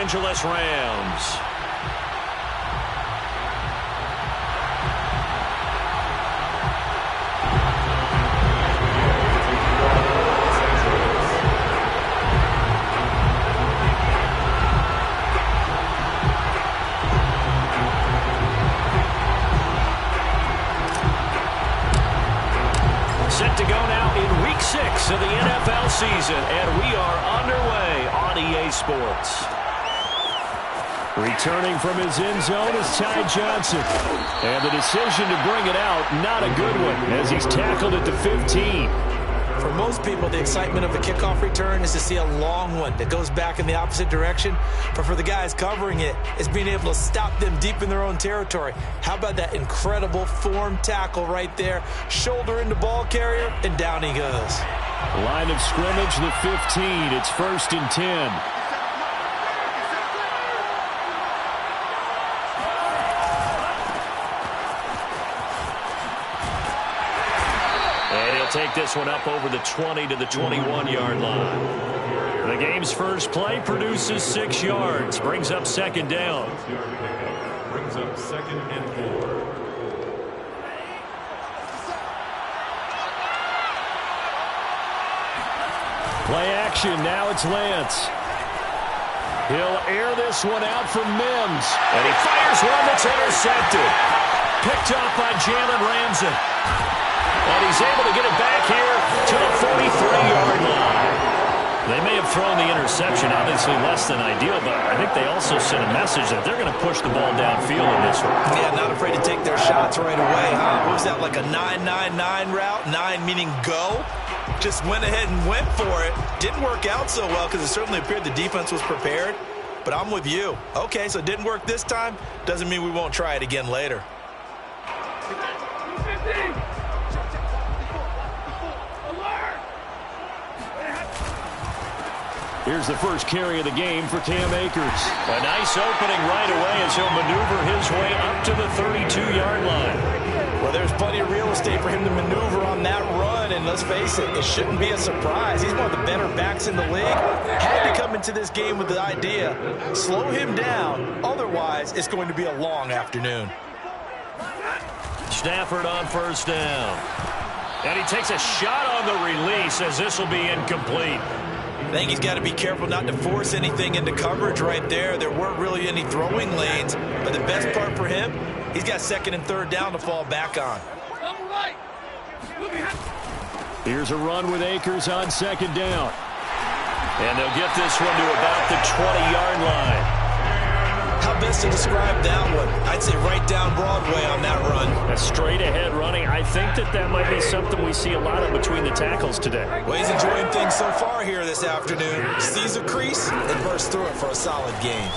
Angeles Rams. Set to go now in Week 6 of the NFL season, and we are underway on EA Sports. Returning from his end zone is Ty Johnson. And the decision to bring it out, not a good one, as he's tackled at the 15. For most people, the excitement of a kickoff return is to see a long one that goes back in the opposite direction. But for the guys covering it, it's being able to stop them deep in their own territory. How about that incredible form tackle right there? Shoulder into ball carrier, and down he goes. Line of scrimmage, the 15. It's 1st and 10. Take this one up over the 20 to the 21-yard line. The game's first play produces 6 yards. Brings up 2nd down. Brings up 2nd and 4. Play action. Now it's Lance. He'll air this one out for Mims. And he fires one that's intercepted. Picked off by Jalen Ramsey. And he's able to get it back here to the 43-yard line. They may have thrown the interception, obviously less than ideal, but I think they also sent a message that they're going to push the ball downfield in this one. Yeah, not afraid to take their shots right away, huh? What was that, like a 9-9-9 route? 9 meaning go? Just went ahead and went for it. Didn't work out so well because it certainly appeared the defense was prepared. But I'm with you. Okay, so it didn't work this time. Doesn't mean we won't try it again later. Here's the first carry of the game for Cam Akers. A nice opening right away as he'll maneuver his way up to the 32-yard line. Well, there's plenty of real estate for him to maneuver on that run, and let's face it, it shouldn't be a surprise. He's one of the better backs in the league. Had to come into this game with the idea, slow him down, otherwise it's going to be a long afternoon. Stafford on 1st down. And he takes a shot on the release as this will be incomplete. I think he's got to be careful not to force anything into coverage right there. There weren't really any throwing lanes, but the best part for him, he's got 2nd and 3rd down to fall back on. Here's a run with Akers on 2nd down. And they'll get this one to about the 20-yard line. How best to describe that one? I'd say right down Broadway on that run. A straight-ahead running. I think that might be something we see a lot of between the tackles today. Well, he's enjoying things so far here this afternoon. Sees a crease and bursts through it for a solid gain.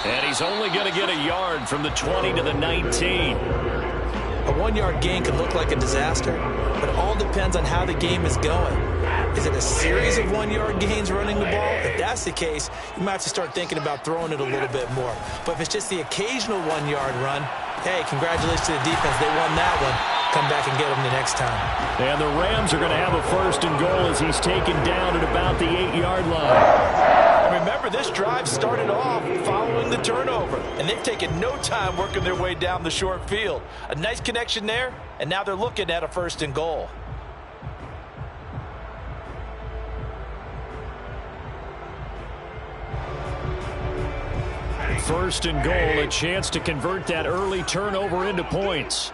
And he's only going to get a yard from the 20 to the 19. A 1-yard gain could look like a disaster, but it all depends on how the game is going. Is it a series of 1-yard gains running the ball? If that's the case, you might have to start thinking about throwing it a little bit more. But if it's just the occasional 1-yard run, hey, congratulations to the defense. They won that one. Come back and get them the next time. And the Rams are going to have a 1st and goal as he's taken down at about the 8-yard line. And remember, this drive started off following the turnover, and they've taken no time working their way down the short field. A nice connection there, and now they're looking at a 1st and goal. First and goal, a chance to convert that early turnover into points.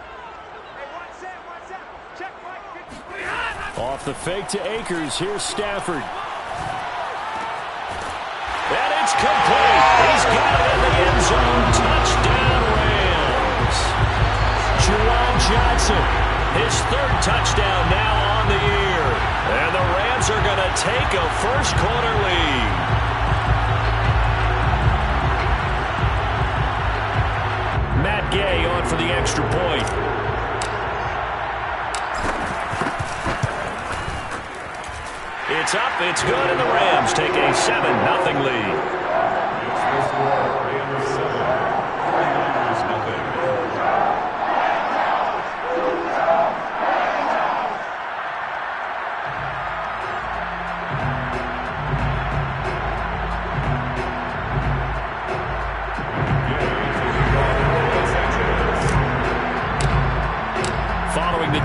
Off the fake to Akers, here's Stafford. And it's complete. He's got it in the end zone. Touchdown, Rams. Juwan Johnson, his 3rd touchdown now on the year. And the Rams are going to take a first-quarter lead. Matt Gay on for the extra point. It's up, it's good, and the Rams take a 7-0 lead.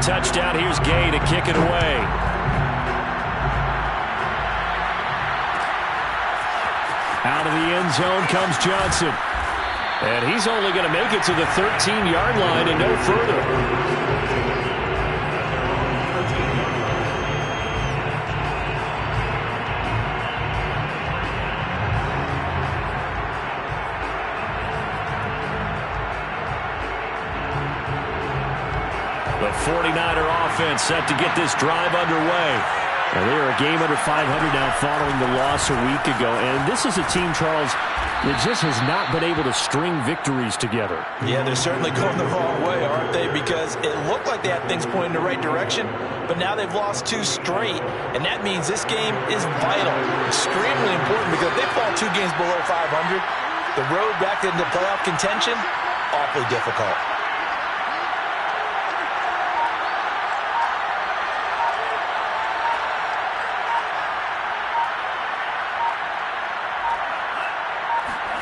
touchdown. Here's Gay to kick it away. Out of the end zone comes Johnson. And he's only going to make it to the 13-yard line and no further. The 49er offense set to get this drive underway. And they are a game under 500 now following the loss a week ago. And this is a team, Charles, that just has not been able to string victories together. Yeah, they're certainly going the wrong way, aren't they? Because it looked like they had things pointing in the right direction, but now they've lost 2 straight, and that means this game is vital, extremely important, because if they fall 2 games below 500, the road back into playoff contention, awfully difficult.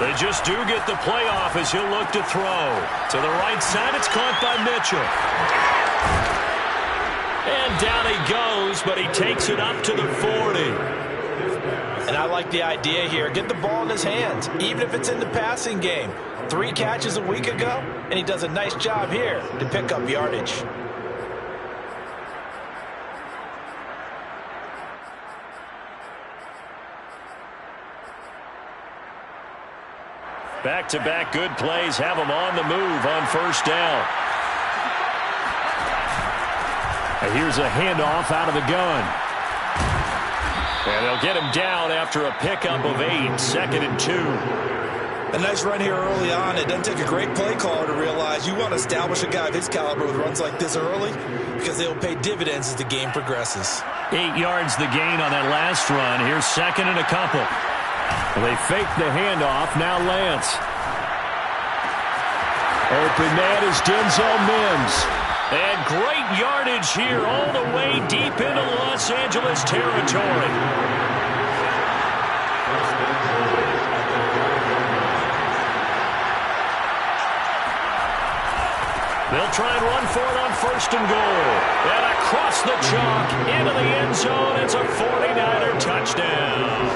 They just do get the playoff as he'll look to throw. To the right side, it's caught by Mitchell. And down he goes, but he takes it up to the 40. And I like the idea here. Get the ball in his hands, even if it's in the passing game. 3 catches a week ago, and he does a nice job here to pick up yardage. Back-to-back good plays have him on the move on first down. And here's a handoff out of the gun. And they'll get him down after a pickup of 8, 2nd and 2. A nice run here early on. It doesn't take a great play caller to realize you want to establish a guy of his caliber with runs like this early because they will pay dividends as the game progresses. 8 yards the gain on that last run. Here's 2nd and a couple. They fake the handoff. Now Lance. Open man is Denzel Mims. And great yardage here all the way deep into Los Angeles territory. They'll try and run for it on 1st and goal. And across the chalk into the end zone. It's a 49er touchdown.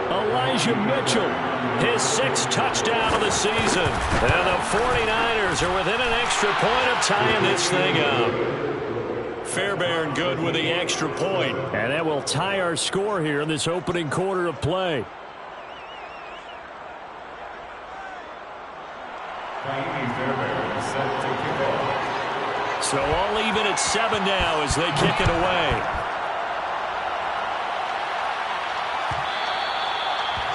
Elijah Mitchell, his 6th touchdown of the season. And the 49ers are within an extra point of tying this thing up. Fairbairn good with the extra point. And that will tie our score here in this opening quarter of play. So all even at 7 now as they kick it away.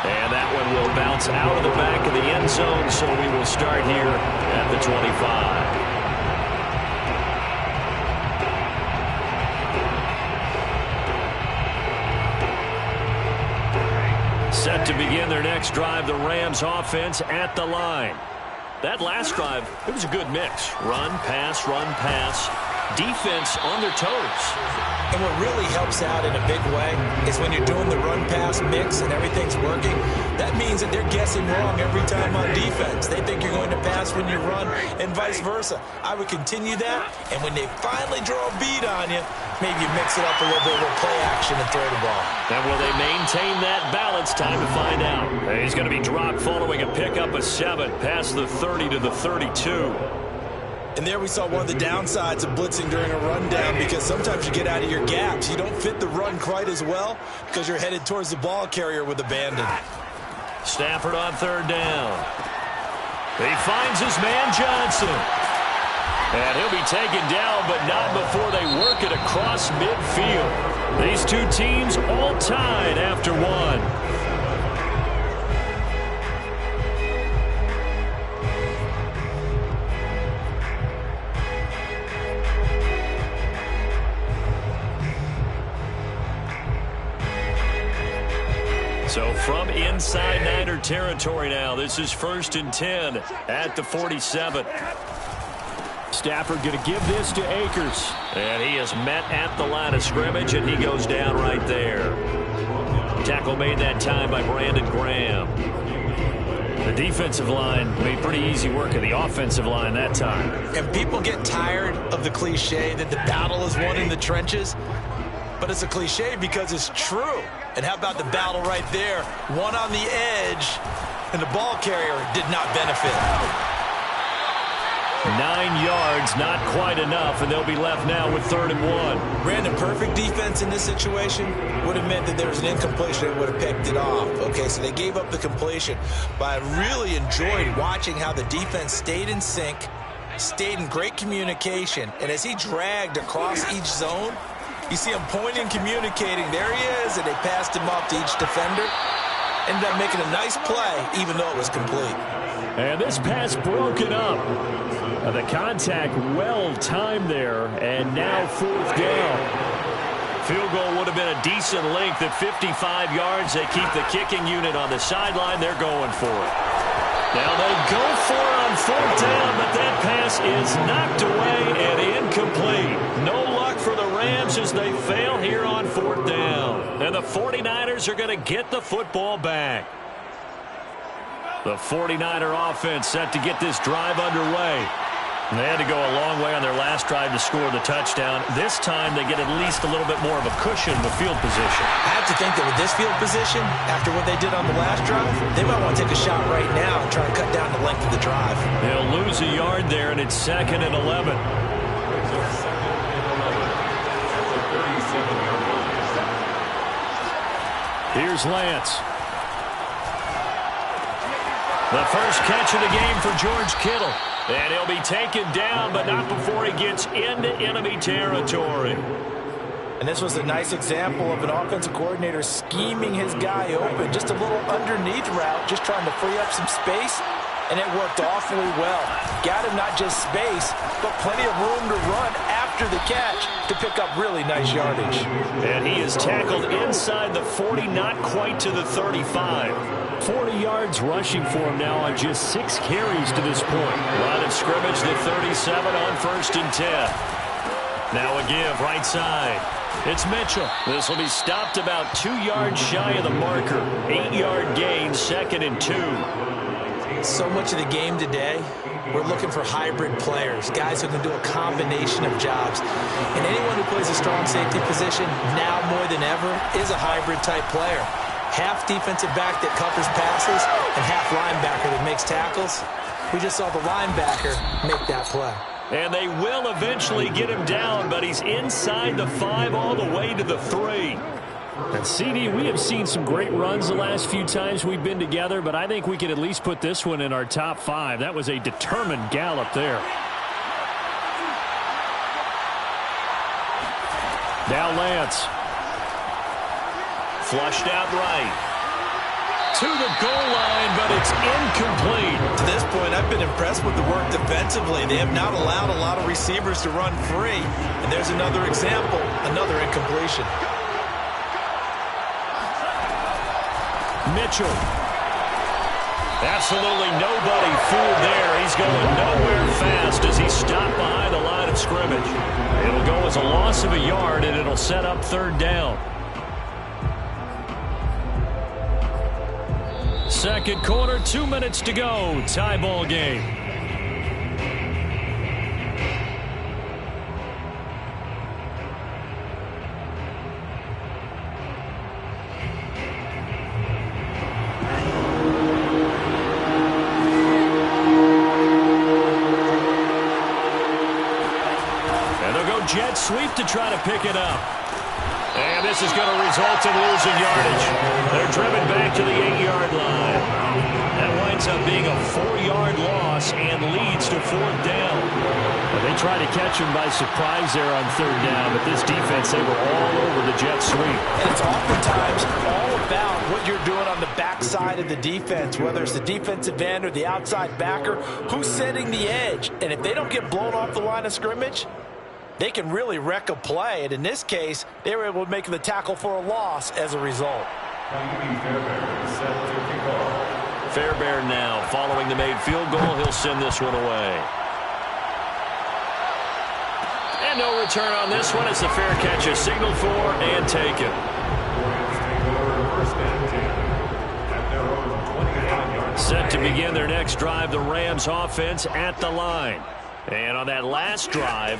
And that one will bounce out of the back of the end zone, so we will start here at the 25. Set to begin their next drive, the Rams offense at the line. That last drive, it was a good mix. Run, pass, defense on their toes. And what really helps out in a big way is when you're doing the run-pass mix and everything's working, that means that they're guessing wrong every time on defense. They think you're going to pass when you run and vice versa. I would continue that, and when they finally draw a beat on you, maybe you mix it up a little bit with play action and throw the ball. And will they maintain that balance? Time to find out. He's going to be dropped following a pickup of 7 past the 30 to the 32. And there we saw one of the downsides of blitzing during a rundown because sometimes you get out of your gaps. You don't fit the run quite as well because you're headed towards the ball carrier with abandon. Stafford on 3rd down. He finds his man Johnson. And he'll be taken down, but not before they work it across midfield. These two teams all tied after 1. So from inside Niner territory now, this is 1st and 10 at the 47. Stafford going to give this to Akers. And he is met at the line of scrimmage, and he goes down right there. Tackle made that time by Brandon Graham. The defensive line made pretty easy work of the offensive line that time. And people get tired of the cliche that the battle is won in the trenches. But it's a cliche because it's true. And how about the battle right there? One on the edge, and the ball carrier did not benefit. 9 yards, not quite enough, and they'll be left now with 3rd and 1. Brandon, perfect defense in this situation would have meant that there was an incompletion. They would have picked it off. Okay, so they gave up the completion. But I really enjoyed watching how the defense stayed in sync, stayed in great communication, and as he dragged across each zone, you see him pointing, communicating. There he is, and they passed him off to each defender. Ended up making a nice play, even though it was complete. And this pass broken up. The contact well timed there, and now 4th down. Field goal would have been a decent length at 55 yards. They keep the kicking unit on the sideline. They're going for it. Now they'll go for it on 4th down, but that pass is knocked away and incomplete. No luck for the Rams as they fail here on 4th down. And the 49ers are going to get the football back. The 49er offense set to get this drive underway. And they had to go a long way on their last drive to score the touchdown. This time they get at least a little bit more of a cushion with field position. I have to think that with this field position, after what they did on the last drive, they might want to take a shot right now and try to cut down the length of the drive. They'll lose a yard there, and it's 2nd and 11. Here's Lance. The first catch of the game for George Kittle. And he'll be taken down, but not before he gets into enemy territory. And this was a nice example of an offensive coordinator scheming his guy open. Just a little underneath route, just trying to free up some space. And it worked awfully well. Got him not just space, but plenty of room to run after the catch to pick up really nice yardage. And he is tackled inside the 40, not quite to the 35. 40 yards rushing for him now on just 6 carries to this point. Line of scrimmage, the 37 on 1st and 10. Now a give right side. It's Mitchell. This will be stopped about 2 yards shy of the marker. 8-yard gain, 2nd and 2. So much of the game today, we're looking for hybrid players, guys who can do a combination of jobs. And anyone who plays a strong safety position, now more than ever, is a hybrid-type player. Half defensive back that covers passes and half linebacker that makes tackles. We just saw the linebacker make that play. And they will eventually get him down, but he's inside the 5 all the way to the 3. And CD, we have seen some great runs the last few times we've been together, but I think we can at least put this one in our top 5. That was a determined gallop there. Now Lance. Flushed out right. To the goal line, but it's incomplete. To this point, I've been impressed with the work defensively. They have not allowed a lot of receivers to run free. And there's another example, another incompletion. Mitchell. Absolutely nobody fooled there. He's going nowhere fast as he's stopped behind the line of scrimmage. It'll go as a loss of a yard, and it'll set up 3rd down. 2nd quarter, 2 minutes to go. Tie ball game. And they'll go jet sweep to try to pick it up. And this is going to result in losing yardage. They're driven back to the 8-yard line. That winds up being a 4-yard loss and leads to 4th down. Well, they tried to catch him by surprise there on 3rd down, but this defense, they were all over the jet sweep. And it's oftentimes all about what you're doing on the backside of the defense, whether it's the defensive end or the outside backer, who's setting the edge. And if they don't get blown off the line of scrimmage, they can really wreck a play. And in this case, they were able to make the tackle for a loss as a result. Fairbairn now following the made field goal. He'll send this one away. And no return on this one as the fair catch is signaled for and taken. Set to begin their next drive, the Rams offense at the line. And on that last drive,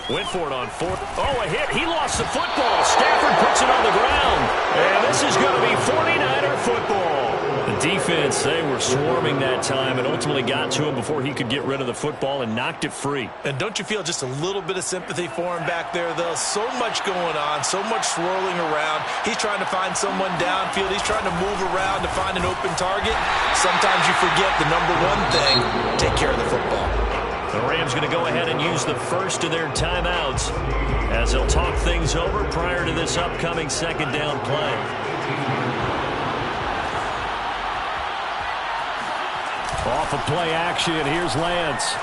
went for it on fourth. Oh, a hit. He lost the football. Stafford puts it on the ground. And this is going to be 49er football. The defense, they were swarming that time and ultimately got to him before he could get rid of the football and knocked it free. And don't you feel just a little bit of sympathy for him back there, though? So much going on, so much swirling around. He's trying to find someone downfield. He's trying to move around to find an open target. Sometimes you forget the number one thing, take care of the football. The Rams going to go ahead and use the first of their timeouts as they'll talk things over prior to this upcoming second down play. Off of play action, here's Lance.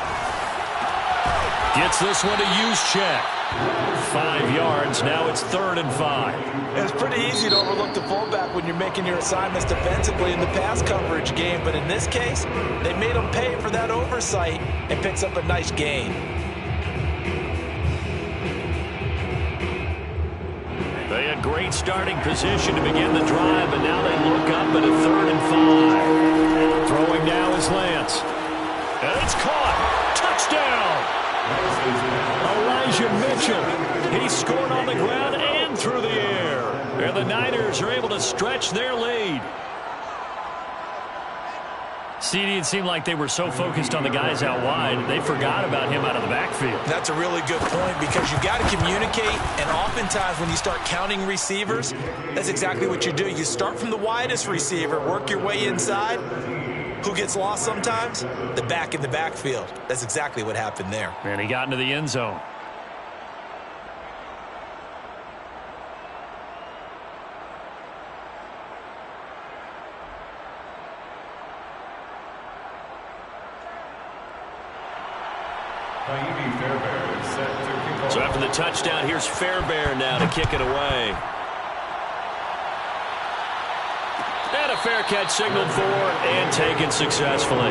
Gets this one to Juszczyk. 5 yards, now it's 3rd and 5. It's pretty easy to overlook the fullback when you're making your assignments defensively in the pass coverage game, but in this case, they made him pay for that oversight and picks up a nice gain. They had great starting position to begin the drive, but now they look up at a 3rd and 5. Throwing now is Lance. And it's caught. Touchdown. Elijah Mitchell. He scored on the ground and through the air. And the Niners are able to stretch their lead. CD, it seemed like they were so focused on the guys out wide, they forgot about him out of the backfield. That's a really good point because you've got to communicate, and oftentimes when you start counting receivers, that's exactly what you do. You start from the widest receiver, work your way inside. Who gets lost sometimes? The back in the backfield. That's exactly what happened there. And he got into the end zone. So after the touchdown, here's Fairbairn now to kick it away. And a fair catch signaled for and taken successfully.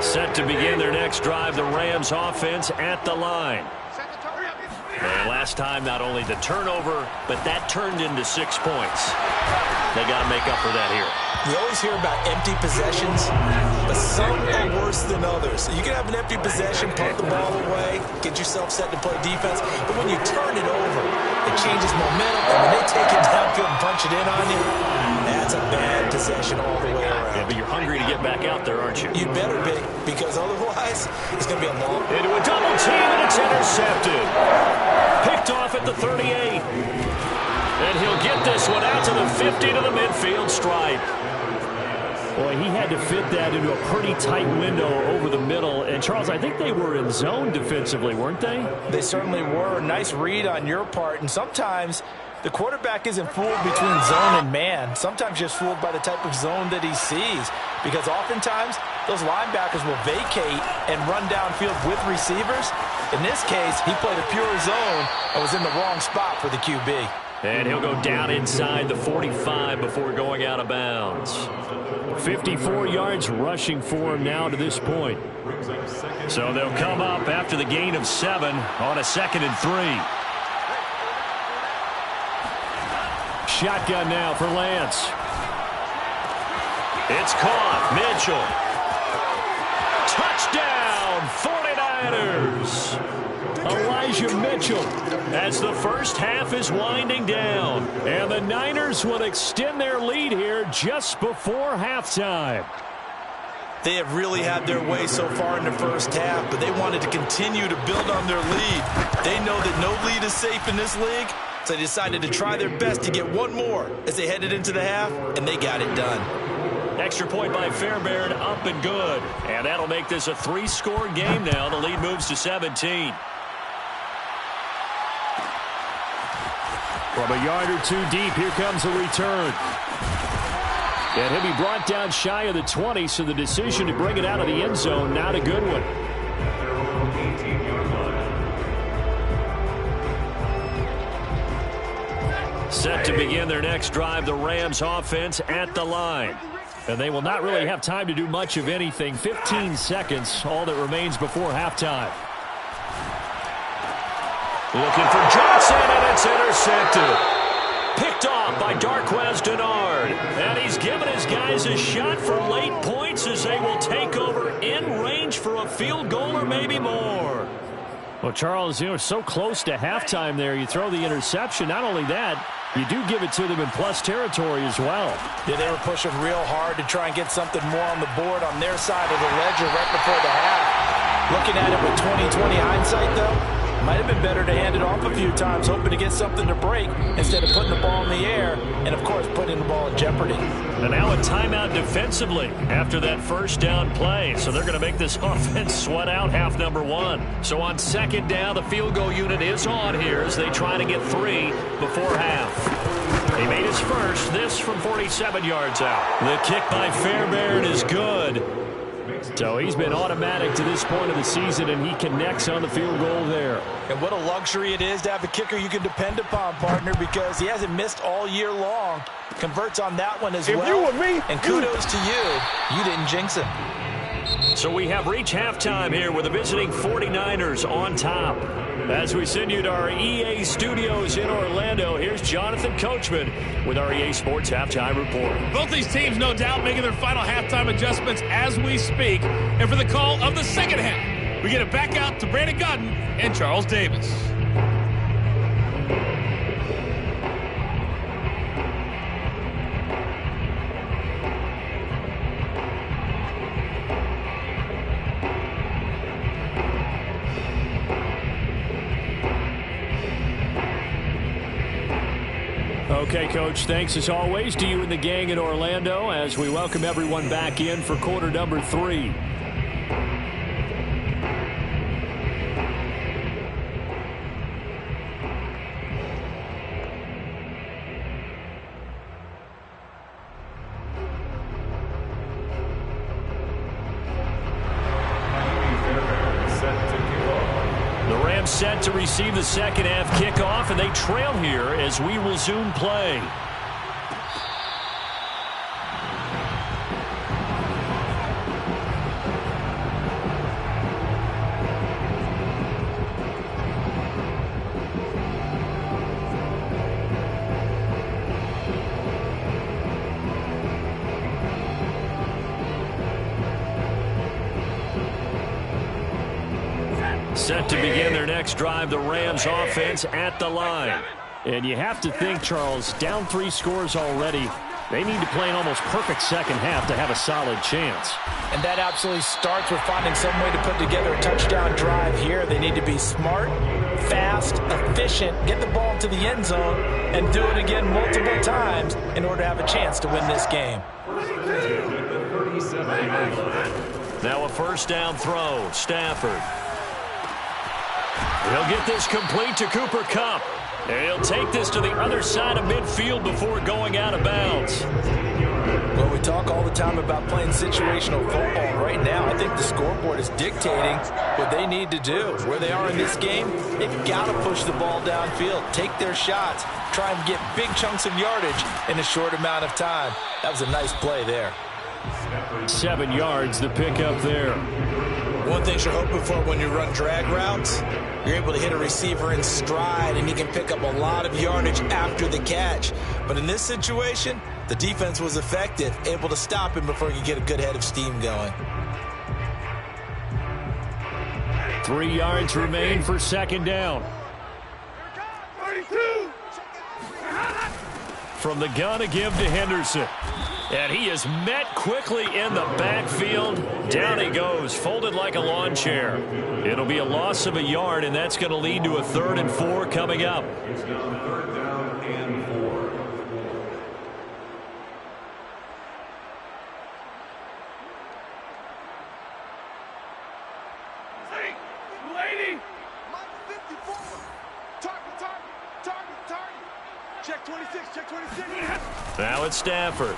Set to begin their next drive, the Rams offense at the line. And last time, not only the turnover, but that turned into 6 points. They got to make up for that here. You always hear about empty possessions, but some are worse than others. You can have an empty possession, punt the ball away, get yourself set to play defense, but when you turn it over, it changes momentum, and when they take it downfield and punch it in on you, that's a bad possession all the way around. Yeah, but you're hungry to get back out there, aren't you? You better be, because otherwise, it's going to be a long... Into a double team, and it's intercepted. Picked off at the 38. And he'll get this one out to the 50 to the midfield stripe. Boy, he had to fit that into a pretty tight window over the middle. And, Charles, I think they were in zone defensively, weren't they? They certainly were. Nice read on your part. And sometimes the quarterback isn't fooled between zone and man. Sometimes just fooled by the type of zone that he sees. Because oftentimes, those linebackers will vacate and run downfield with receivers. In this case, he played a pure zone and was in the wrong spot for the QB. And he'll go down inside the 45 before going out of bounds. 54 yards rushing for him now to this point. So they'll come up after the gain of 7 on a 2nd and 3. Shotgun now for Lance. It's caught. Mitchell. Touchdown, 49ers. Elijah Mitchell as the first half is winding down. And the Niners will extend their lead here just before halftime. They have really had their way so far in the first half, but they wanted to continue to build on their lead. They know that no lead is safe in this league, so they decided to try their best to get one more as they headed into the half, and they got it done. Extra point by Fairbairn, up and good. And that'll make this a 3-score game now. The lead moves to 17. From a yard or 2 deep, here comes a return. And he'll be brought down shy of the 20, so the decision to bring it out of the end zone, not a good one. Set to begin their next drive, the Rams offense at the line. And they will not really have time to do much of anything. 15 seconds, all that remains before halftime. Looking for Johnson, and it's intercepted. Picked off by Darqueze Dennard. And he's given his guys a shot for late points as they will take over in range for a field goal or maybe more. Well, Charles, so close to halftime there. You throw the interception. Not only that, you do give it to them in plus territory as well. Yeah, they were pushing real hard to try and get something more on the board on their side of the ledger right before the half. Looking at it with 20/20 hindsight, though, might have been better to hand it off a few times, hoping to get something to break instead of putting the ball in the air and, of course, putting the ball in jeopardy. And now a timeout defensively after that first down play. So they're going to make this offense sweat out half number one. So on second down, the field goal unit is on here as they try to get 3 before half. He made his first, this from 47 yards out. The kick by Fairbairn is good. So he's been automatic to this point of the season, and he connects on the field goal there. And what a luxury it is to have a kicker you can depend upon, partner, because he hasn't missed all year long. Converts on that one as well. If you were me, and kudos to you. You didn't jinx it. So we have reached halftime here with the visiting 49ers on top. As we send you to our EA studios in Orlando, here's Jonathan Coachman with our EA Sports Halftime Report. Both these teams, no doubt, making their final halftime adjustments as we speak. And for the call of the second half, we get it back out to Brandon Gaudin and Charles Davis. Okay, Coach, thanks as always to you and the gang in Orlando as we welcome everyone back in for quarter number 3. Set to receive the second half kickoff, and they trail here as we resume play. Set to begin their next drive, the Rams offense at the line. And you have to think, Charles, down 3 scores already. They need to play an almost perfect second half to have a solid chance. And that absolutely starts with finding some way to put together a touchdown drive here. They need to be smart, fast, efficient, get the ball to the end zone, and do it again multiple times in order to have a chance to win this game. Now a first down throw, Stafford. He'll get this complete to Cooper Kupp. And he'll take this to the other side of midfield before going out of bounds. Well, we talk all the time about playing situational football. Right now, I think the scoreboard is dictating what they need to do. Where they are in this game, they've got to push the ball downfield, take their shots, try and get big chunks of yardage in a short amount of time. That was a nice play there. 7 yards, the pickup there. One thing you're hoping for when you run drag routes, you're able to hit a receiver in stride, and he can pick up a lot of yardage after the catch. But in this situation, the defense was effective, able to stop him before he could get a good head of steam going. 3 yards remain for second down. From the gun, a give to Henderson. And he is met quickly in the backfield. Down he goes, folded like a lawn chair. It'll be a loss of a yard, and that's going to lead to a 3rd and 4 coming up. It's down 3rd down and 4. lady. Mike 54. Target. Check 26, check 26. Now it's Stafford.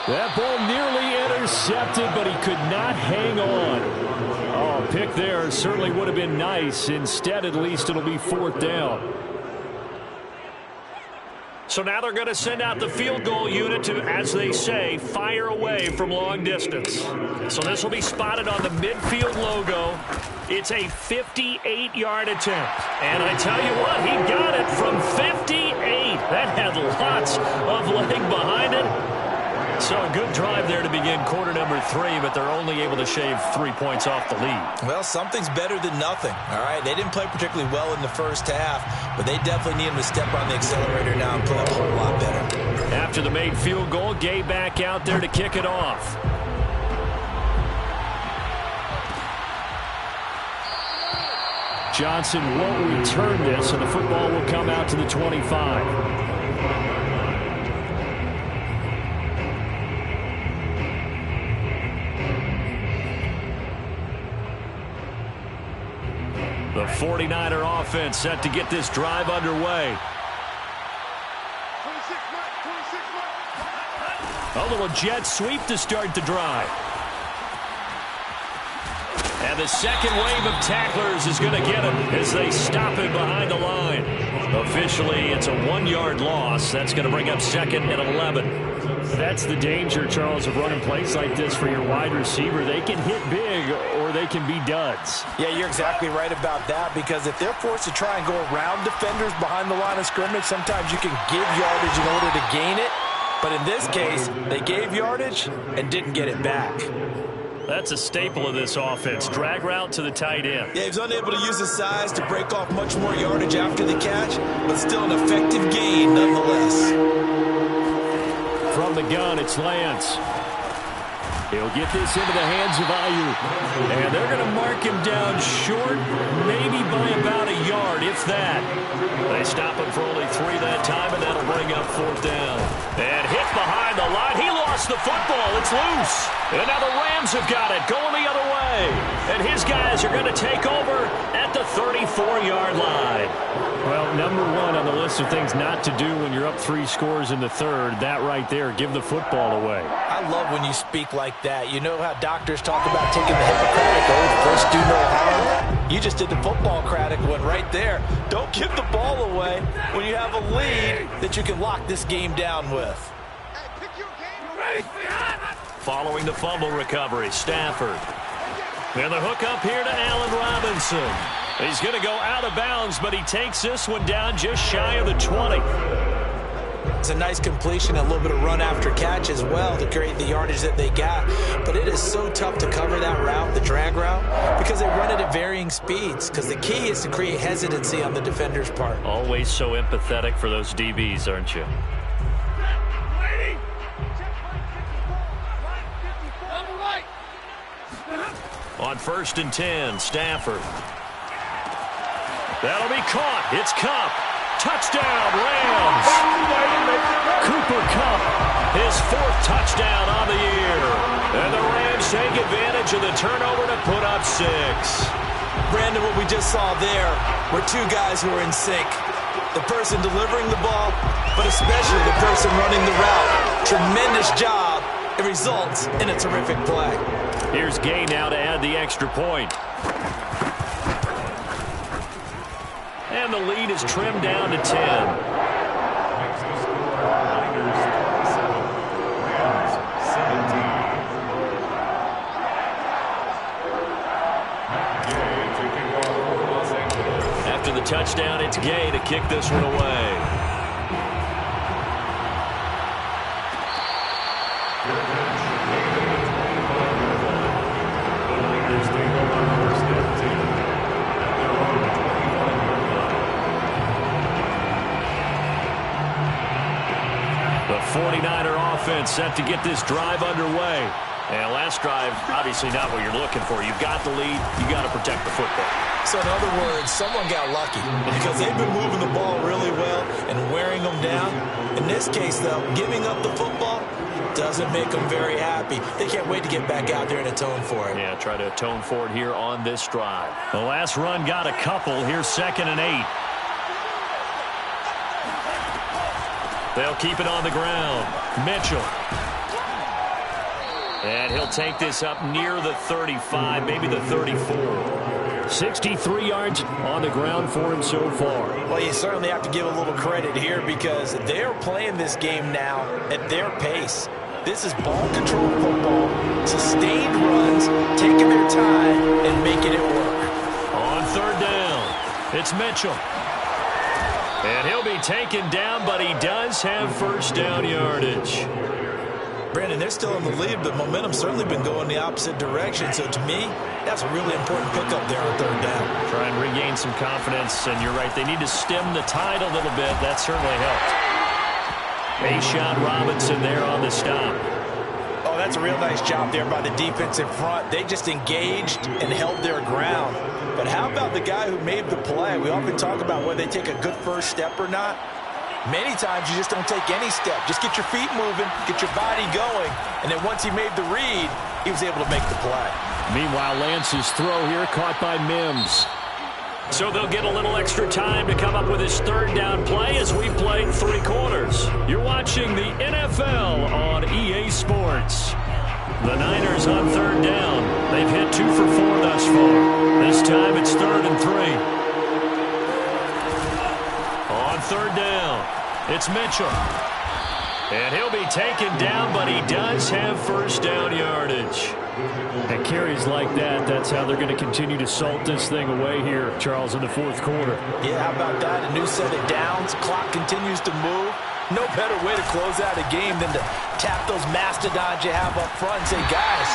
That ball nearly intercepted, but he could not hang on. Oh, pick there certainly would have been nice. Instead, at least, it'll be 4th down. So now they're going to send out the field goal unit to, as they say, fire away from long distance. So this will be spotted on the midfield logo. It's a 58-yard attempt. And I tell you what, he got it from 58. That had lots of leg behind it. So a good drive there to begin quarter number 3, but they're only able to shave 3 points off the lead. Well, something's better than nothing, all right? They didn't play particularly well in the first half, but they definitely need them to step on the accelerator now and play a whole lot better. After the made field goal, Gay back out there to kick it off. Johnson won't return this, and the football will come out to the 25. The 49er offense set to get this drive underway. A little jet sweep to start the drive. And the second wave of tacklers is going to get him as they stop him behind the line. Officially, it's a 1-yard loss. That's going to bring up 2nd and 11. That's the danger, Charles, of running plays like this for your wide receiver. They can hit big or they can be duds. Yeah, you're exactly right about that, because if they're forced to try and go around defenders behind the line of scrimmage, sometimes you can give yardage in order to gain it. But in this case, they gave yardage and didn't get it back. That's a staple of this offense. Drag route to the tight end. Yeah, he was unable to use his size to break off much more yardage after the catch, but still an effective gain nonetheless. From the gun, it's Lance. He'll get this into the hands of Ayuk. And they're going to mark him down short, maybe by about a yard, if that. They stop him for only 3 that time, and that'll bring up 4th down. And hit behind the line. He lost the football. It's loose. And now the Rams have got it, going the other way. And his guys are going to take over at the 34-yard line. Well, number 1 on the list of things not to do when you're up 3 scores in the third, that right there, give the football away. I love when you speak like that. You know how doctors talk about taking the Hippocratic oath, first do no harm? You just did the football-cratic one right there. Don't give the ball away when you have a lead that you can lock this game down with. Following the fumble recovery, Stafford. And the hook up here to Allen Robinson. He's going to go out of bounds, but he takes this one down just shy of the 20. It's a nice completion, a little bit of run after catch as well to create the yardage that they got. But it is so tough to cover that route, the drag route, because they run it at varying speeds. Because the key is to create hesitancy on the defender's part. Always so empathetic for those DBs, aren't you? On 1st and 10, Stafford. That'll be caught. It's Kupp. Touchdown, Rams. Cooper Kupp, his 4th touchdown on the year. And the Rams take advantage of the turnover to put up 6. Brandon, what we just saw there were 2 guys who are in sync. The person delivering the ball, but especially the person running the route. Tremendous job. It results in a terrific play. Here's Gay now to add the extra point. And the lead is trimmed down to 10. After the touchdown, it's Gay to kick this one away. The 49er offense set to get this drive underway. And last drive, obviously not what you're looking for. You've got the lead. You got to protect the football. So in other words, someone got lucky because they've been moving the ball really well and wearing them down. In this case, though, giving up the football doesn't make them very happy. They can't wait to get back out there and atone for it. Yeah, try to atone for it here on this drive. The last run got a couple. Here's 2nd and 8. They'll keep it on the ground. Mitchell. And he'll take this up near the 35, maybe the 34. 63 yards on the ground for him so far. Well, you certainly have to give a little credit here because they're playing this game now at their pace. This is ball control football, sustained runs, taking their time and making it work. On third down, it's Mitchell. And he'll be taken down, but he does have first down yardage. Brandon, they're still in the lead, but momentum's certainly been going the opposite direction. So to me, that's a really important pickup there on third down. Try and regain some confidence, and you're right, they need to stem the tide a little bit. That certainly helped. A'Shawn Robinson there on the stop. Oh, that's a real nice job there by the defense in front. They just engaged and held their ground. But how about the guy who made the play? We often talk about whether they take a good first step or not. Many times you just don't take any step. Just get your feet moving, get your body going, and then once he made the read, he was able to make the play. Meanwhile, Lance's throw here caught by Mims. So they'll get a little extra time to come up with his third down play as we played 3 quarters. You're watching the NFL on EA Sports. The Niners on third down. They've hit 2 for 4 thus far. This time it's 3rd and 3. On third down, it's Mitchell. And he'll be taken down, but he does have first down yardage. And carries like that, that's how they're going to continue to salt this thing away here, Charles, in the 4th quarter. Yeah, how about that? A new set of downs. Clock continues to move. No better way to close out a game than to tap those mastodons you have up front and say, guys,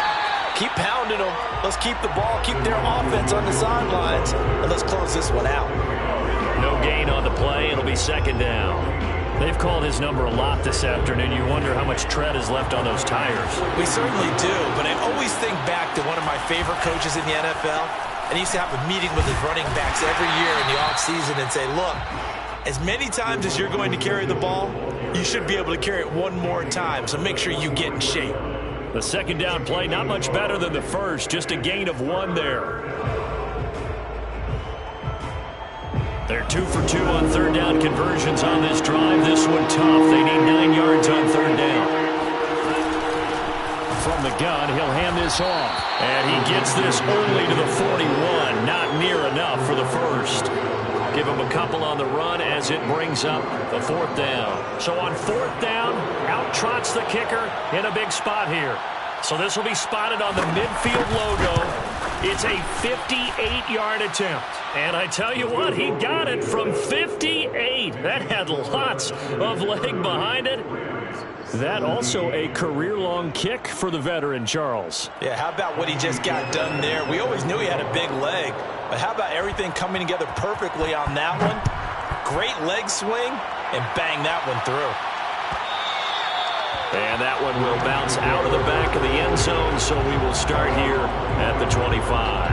keep pounding them. Let's keep the ball, keep their offense on the sidelines, and let's close this one out. No gain on the play. It'll be 2nd down. They've called his number a lot this afternoon. You wonder how much tread is left on those tires. We certainly do, but I always think back to one of my favorite coaches in the NFL, and he used to have a meeting with his running backs every year in the offseason and say, look, as many times as you're going to carry the ball, you should be able to carry it one more time, so make sure you get in shape. The 2nd down play, not much better than the first, just a gain of 1 there. They're 2 for 2 on third down conversions on this drive. This one tough. They need 9 yards on third down. From the gun, he'll hand this off. And he gets this only to the 41. Not near enough for the first. Give him a couple on the run as it brings up the 4th down. So on 4th down, out trots the kicker in a big spot here. So this will be spotted on the midfield logo. It's a 58-yard attempt. And I tell you what, he got it from 58. That had lots of leg behind it. That also a career-long kick for the veteran, Charles. Yeah, how about what he just got done there? We always knew he had a big leg, but how about everything coming together perfectly on that one? Great leg swing, and bang that one through. And that one will bounce out of the back of the end zone, so we will start here at the 25.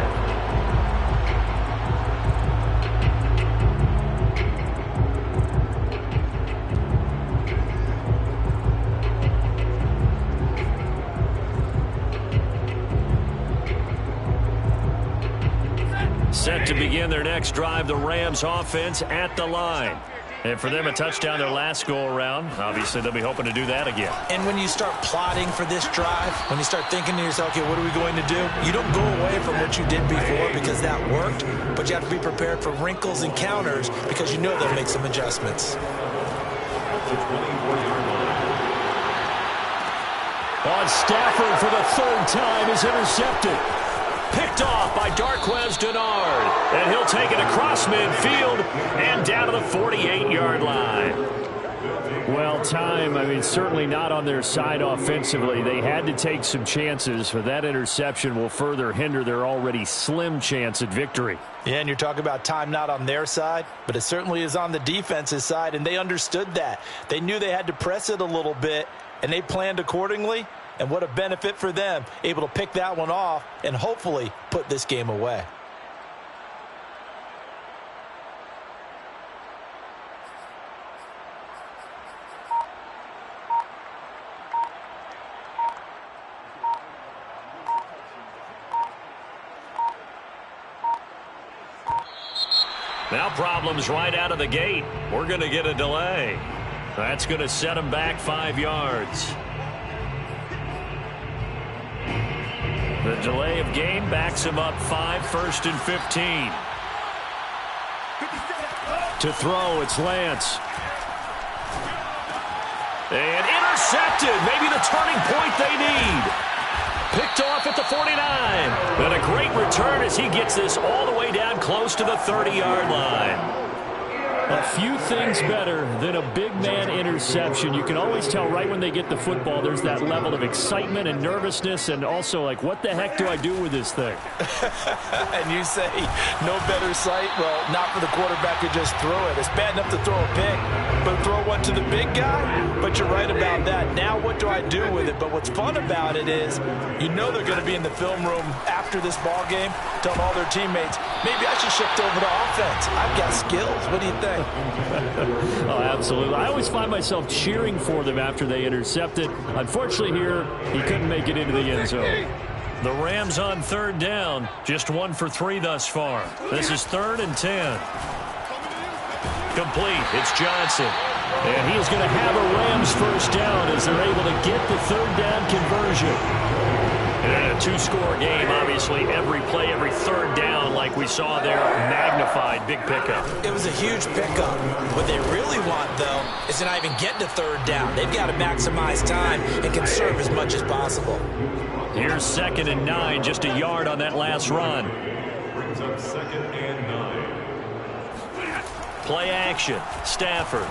Set to begin their next drive, the Rams offense at the line. And for them, a touchdown their last go-around. Obviously, they'll be hoping to do that again. And when you start plotting for this drive, when you start thinking to yourself, okay, what are we going to do? You don't go away from what you did before because that worked, but you have to be prepared for wrinkles and counters because you know they'll make some adjustments. On Stafford for the 3rd time is intercepted. Picked off by Darqueze Dennard. And he'll take it across midfield and down to the 48-yard line. Well, certainly not on their side offensively. They had to take some chances, but that interception will further hinder their already slim chance at victory. Yeah, and you're talking about time not on their side, but it certainly is on the defense's side, and they understood that. They knew they had to press it a little bit, and they planned accordingly. And what a benefit for them, able to pick that one off and hopefully put this game away. Now problems right out of the gate. We're going to get a delay. That's going to set them back 5 yards. The delay of game backs him up 5, 1st and 15. To throw, it's Lance. And intercepted. Maybe the turning point they need. Picked off at the 49. And a great return as he gets this all the way down close to the 30-yard line. A few things better than a big man interception. You can always tell right when they get the football, there's that level of excitement and nervousness, and also like, what the heck do I do with this thing? And you say, no better sight? Well, not for the quarterback to just throw it. It's bad enough to throw a pick, but throw one to the big guy? But you're right about that. Now what do I do with it? But what's fun about it is, you know they're going to be in the film room after this ball game, telling all their teammates, maybe I should shift over to offense. I've got skills. What do you think? Oh, absolutely. I always find myself cheering for them after they intercept it. Unfortunately here, he couldn't make it into the end zone. The Rams on 3rd down, just 1 for 3 thus far. This is 3rd and 10. Complete. It's Johnson. And he is going to have a Rams first down as they're able to get the 3rd down conversion. And in a 2-score game, obviously, every play, every 3rd down, like we saw there, magnified, big pickup. It was a huge pickup. What they really want, though, is to not even get to 3rd down. They've got to maximize time and conserve as much as possible. Here's 2nd and 9, just a yard on that last run. Brings up 2nd and 9. Play action, Stafford.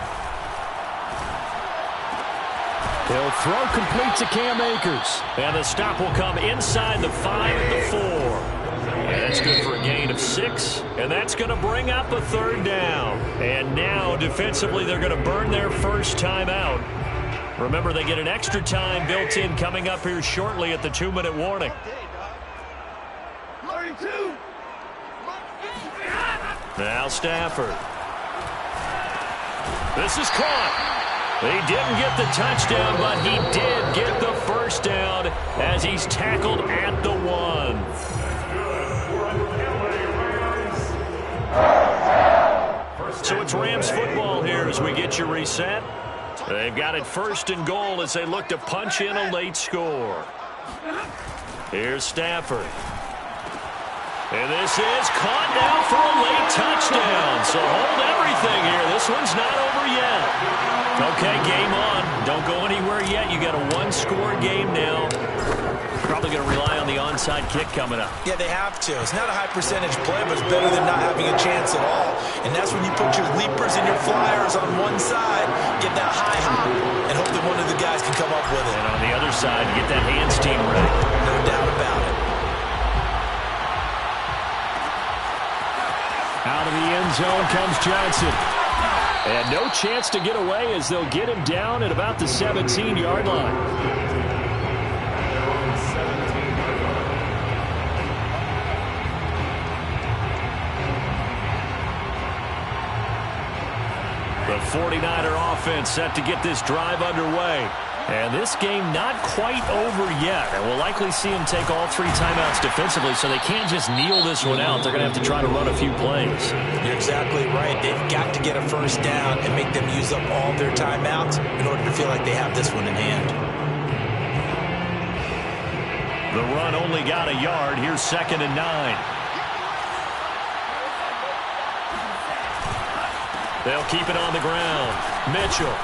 He'll throw complete to Cam Akers. And the stop will come inside the 5 at the 4. And that's good for a gain of 6. And that's going to bring up a 3rd down. And now, defensively, they're going to burn their first time out. Remember, they get an extra time built in coming up here shortly at the 2-minute warning. Now Stafford. This is caught. He didn't get the touchdown, but he did get the first down as he's tackled at the 1. So it's Rams football here as we get you reset. They've got it 1st and goal as they look to punch in a late score. Here's Stafford. And this is caught now for a late touchdown. So hold everything here. This one's not over yet. Okay, game on. Don't go anywhere yet. You got a 1-score game now. Probably going to rely on the onside kick coming up. Yeah, they have to. It's not a high percentage play, but it's better than not having a chance at all. And that's when you put your leapers and your flyers on one side, get that high hop, and hope that one of the guys can come up with it. And on the other side, get that hands team ready. No doubt about it. Out of the end zone comes Johnson. And no chance to get away as they'll get him down at about the 17-yard line. The 49er offense set to get this drive underway. And this game not quite over yet. And we'll likely see them take all 3 timeouts defensively, so they can't just kneel this one out. They're going to have to try to run a few plays. You're exactly right. They've got to get a first down and make them use up all their timeouts in order to feel like they have this one in hand. The run only got a yard. Here's 2nd and 9. They'll keep it on the ground. Mitchell.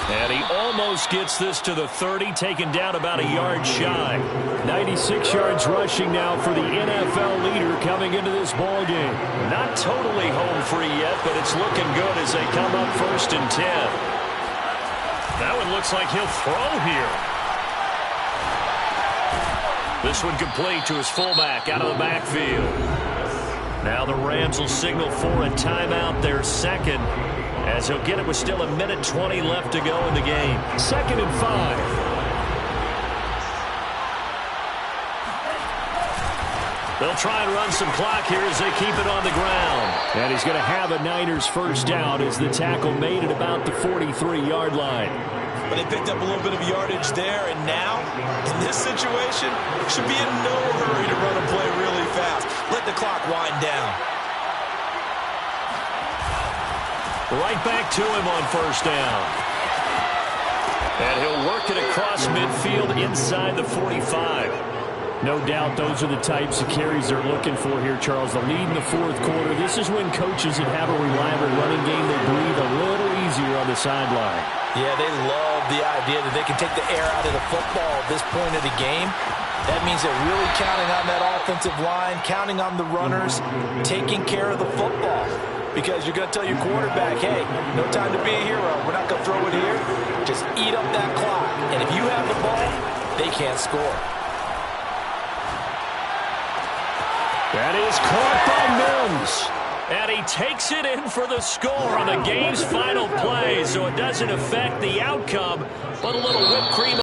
And he almost gets this to the 30, taken down about a yard shy. 96 yards rushing now for the NFL leader coming into this ball game. Not totally home free yet, but it's looking good as they come up 1st and 10. That one looks like he'll throw here. This one complete to his fullback out of the backfield. Now the Rams will signal for a timeout, their 2nd. As he'll get it with still 1:20 left to go in the game. 2nd and 5. They'll try and run some clock here as they keep it on the ground. And he's going to have a Niners first down as the tackle made at about the 43-yard line. But they picked up a little bit of yardage there, and now, in this situation, should be in no hurry to run a play really fast. Let the clock wind down. Right back to him on first down. And he'll work it across midfield inside the 45. No doubt those are the types of carries they're looking for here, Charles. The lead in the fourth quarter. This is when coaches that have a reliable running game, they breathe a little easier on the sideline. Yeah, they love the idea that they can take the air out of the football at this point of the game. That means they're really counting on that offensive line, counting on the runners, taking care of the football. Because you're going to tell your quarterback, hey, no time to be a hero. We're not going to throw it here. Just eat up that clock. And if you have the ball, they can't score. That is caught by Mims. And he takes it in for the score on the game's final play. So it doesn't affect the outcome, but a little whipped cream.